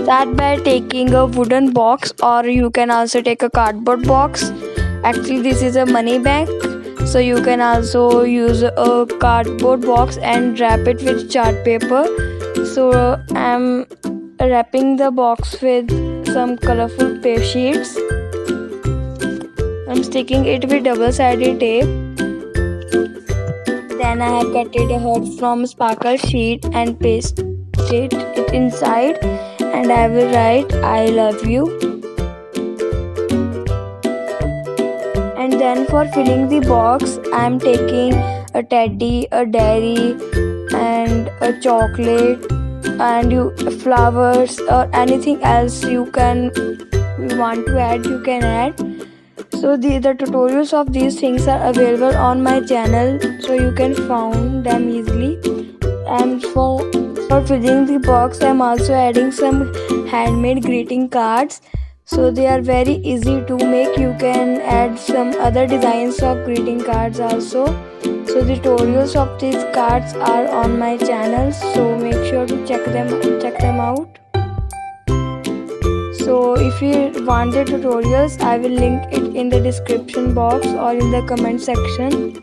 Start by taking a wooden box, or you can also take a cardboard box. Actually, this is a money bag, so you can also use a cardboard box and wrap it with chart paper. So I'm wrapping the box with some colorful paper sheets. I'm sticking it with double-sided tape. Then I have cut it a heart from sparkle sheet and pasted it inside, and I will write I love you. And then for filling the box, I am taking a teddy, a dairy, and a chocolate, and flowers or anything else you want to add, you can add. So the tutorials of these things are available on my channel, so you can find them easily. And for filling the box, I am also adding some handmade greeting cards. So they are very easy to make. You can add some other designs of greeting cards also. So the tutorials of these cards are on my channel, so make sure to check them out. So if you want the tutorials, I will link it in the description box or in the comment section.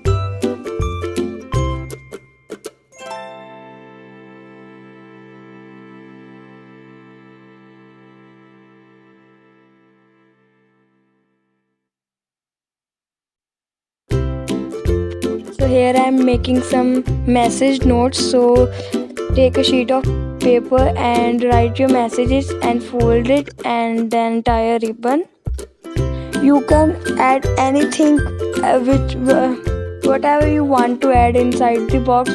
So here I am making some message notes. So take a sheet of paper and write your messages and fold it and then tie a ribbon. You can add anything whatever you want to add inside the box,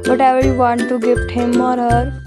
whatever you want to gift him or her.